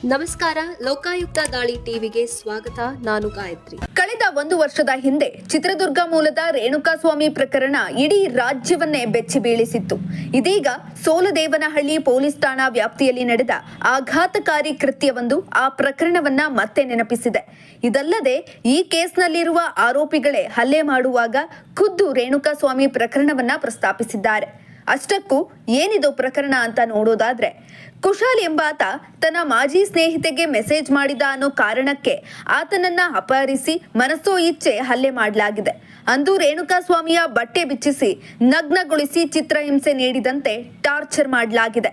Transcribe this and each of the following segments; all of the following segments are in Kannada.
ನಮಸ್ಕಾರ. ಲೋಕಾಯುಕ್ತ ದಾಳಿ ಟಿವಿಗೆ ಸ್ವಾಗತ. ನಾನು ಗಾಯತ್ರಿ. ಕಳೆದ 1 ವರ್ಷದ ಹಿಂದೆ ಚಿತ್ರದುರ್ಗ ಮೂಲದ ರೇಣುಕಾಸ್ವಾಮಿ ಪ್ರಕರಣ ಇಡೀ ರಾಜ್ಯವನ್ನೇ ಬೆಚ್ಚಿ ಬೀಳಿಸಿತ್ತು. ಇದೀಗ ಸೋಲದೇವನಹಳ್ಳಿ ಪೊಲೀಸ್ ಠಾಣಾ ವ್ಯಾಪ್ತಿಯಲ್ಲಿ ನಡೆದ ಆಘಾತಕಾರಿ ಕೃತ್ಯವೊಂದು ಆ ಪ್ರಕರಣವನ್ನ ಮತ್ತೆ ನೆನಪಿಸಿದೆ. ಇದಲ್ಲದೆ ಈ ಕೇಸ್ನಲ್ಲಿರುವ ಆರೋಪಿಗಳೇ ಹಲ್ಲೆ ಮಾಡುವಾಗ ಖುದ್ದು ರೇಣುಕಾಸ್ವಾಮಿ ಪ್ರಕರಣವನ್ನ ಪ್ರಸ್ತಾಪಿಸಿದ್ದಾರೆ. ಅಷ್ಟಕ್ಕೂ ಏನಿದು ಪ್ರಕರಣ ಅಂತ ನೋಡೋದಾದ್ರೆ, ಕುಶಾಲ್ ಎಂಬಾತ ತನ್ನ ಮಾಜಿ ಸ್ನೇಹಿತೆಗೆ ಮೆಸೇಜ್ ಮಾಡಿದ ಅನ್ನೋ ಕಾರಣಕ್ಕೆ ಆತನನ್ನ ಅಪಹರಿಸಿ ಮನಸೋ ಇಚ್ಛೆ ಹಲ್ಲೆ ಮಾಡಲಾಗಿದೆ. ಅಂದು ರೇಣುಕಾಸ್ವಾಮಿಯ ಬಟ್ಟೆ ಬಿಚ್ಚಿಸಿ ನಗ್ನಗೊಳಿಸಿ ಚಿತ್ರಹಿಂಸೆ ನೀಡಿದಂತೆ ಟಾರ್ಚರ್ ಮಾಡಲಾಗಿದೆ.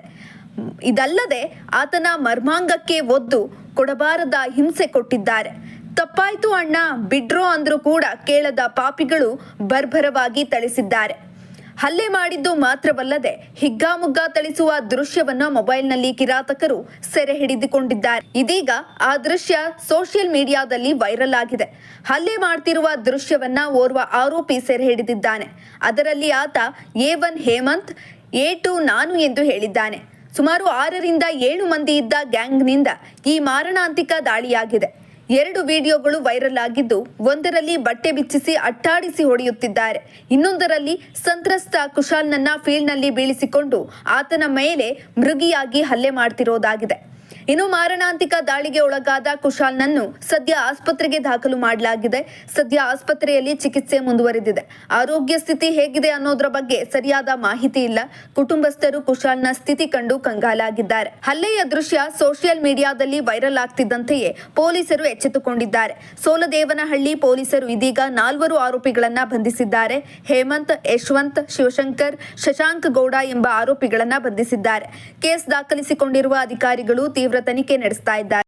ಇದಲ್ಲದೆ ಆತನ ಮರ್ಮಾಂಗಕ್ಕೆ ಒದ್ದು ಕೊಡಬಾರದ ಹಿಂಸೆ ಕೊಟ್ಟಿದ್ದಾರೆ. ತಪ್ಪಾಯ್ತು ಅಣ್ಣ ಬಿಡ್ರೋ ಅಂದ್ರೂ ಕೂಡ ಕೇಳದ ಪಾಪಿಗಳು ಬರ್ಬರವಾಗಿ ಥಳಿಸಿದ್ದಾರೆ. ಹಲ್ಲೆ ಮಾಡಿದ್ದು ಮಾತ್ರವಲ್ಲದೆ ಹಿಗ್ಗಾಮುಗ್ಗಾ ಥಳಿಸುವ ದೃಶ್ಯವನ್ನು ಮೊಬೈಲ್ನಲ್ಲಿ ಕಿರಾತಕರು ಸೆರೆ ಹಿಡಿದುಕೊಂಡಿದ್ದಾರೆ. ಇದೀಗ ಆ ದೃಶ್ಯ ಸೋಷಿಯಲ್ ಮೀಡಿಯಾದಲ್ಲಿ ವೈರಲ್ ಆಗಿದೆ. ಹಲ್ಲೆ ಮಾಡ್ತಿರುವ ದೃಶ್ಯವನ್ನ ಓರ್ವ ಆರೋಪಿ ಸೆರೆ ಹಿಡಿದಿದ್ದಾನೆ. ಅದರಲ್ಲಿ ಆತ A1 ಹೇಮಂತ್, A2 ನಾನು ಎಂದು ಹೇಳಿದ್ದಾನೆ. ಸುಮಾರು 6 ರಿಂದ 7 ಮಂದಿ ಇದ್ದ ಗ್ಯಾಂಗ್ನಿಂದ ಈ ಮಾರಣಾಂತಿಕ ದಾಳಿಯಾಗಿದೆ. 2 ವಿಡಿಯೋಗಳು ವೈರಲ್ ಆಗಿದ್ದು, ಒಂದರಲ್ಲಿ ಬಟ್ಟೆ ಬಿಚ್ಚಿಸಿ ಅಟ್ಟಾಡಿಸಿ ಹೊಡೆಯುತ್ತಿದ್ದಾರೆ, ಇನ್ನೊಂದರಲ್ಲಿ ಸಂತ್ರಸ್ತ ಕುಶಾಲ್ನನ್ನ ಫೀಲ್ಡ್ನಲ್ಲಿ ಬೀಳಿಸಿಕೊಂಡು ಆತನ ಮೇಲೆ ಮೃಗಿಯಾಗಿ ಹಲ್ಲೆ ಮಾಡ್ತಿರೋದಾಗಿದೆ. ಇನ್ನು ಮಾರಣಾಂತಿಕ ದಾಳಿಗೆ ಒಳಗಾದ ಕುಶಾಲ್ನನ್ನು ಸದ್ಯ ಆಸ್ಪತ್ರೆಗೆ ದಾಖಲು ಮಾಡಲಾಗಿದೆ. ಸದ್ಯ ಆಸ್ಪತ್ರೆಯಲ್ಲಿ ಚಿಕಿತ್ಸೆ ಮುಂದುವರೆದಿದೆ. ಆರೋಗ್ಯ ಸ್ಥಿತಿ ಹೇಗಿದೆ ಅನ್ನೋದ್ರ ಬಗ್ಗೆ ಸರಿಯಾದ ಮಾಹಿತಿ ಇಲ್ಲ. ಕುಟುಂಬಸ್ಥರು ಕುಶಾಲ್ನ ಸ್ಥಿತಿ ಕಂಡು ಕಂಗಾಲಾಗಿದ್ದಾರೆ. ಹಲ್ಲೆಯ ದೃಶ್ಯ ಸೋಷಿಯಲ್ ಮೀಡಿಯಾದಲ್ಲಿ ವೈರಲ್ ಆಗ್ತಿದ್ದಂತೆಯೇ ಪೊಲೀಸರು ಎಚ್ಚೆತ್ತುಕೊಂಡಿದ್ದಾರೆ. ಸೋಲದೇವನಹಳ್ಳಿ ಪೊಲೀಸರು ಇದೀಗ 4 ಆರೋಪಿಗಳನ್ನ ಬಂಧಿಸಿದ್ದಾರೆ. ಹೇಮಂತ್, ಯಶವಂತ್, ಶಿವಶಂಕರ್, ಶಶಾಂಕ್ ಗೌಡ ಎಂಬ ಆರೋಪಿಗಳನ್ನ ಬಂಧಿಸಿದ್ದಾರೆ. ಕೇಸ್ ದಾಖಲಿಸಿಕೊಂಡಿರುವ ಅಧಿಕಾರಿಗಳು ತೀವ್ರ ತನಿಖೆ ನಡೆಸ್ತಾ ಇದ್ದಾರೆ.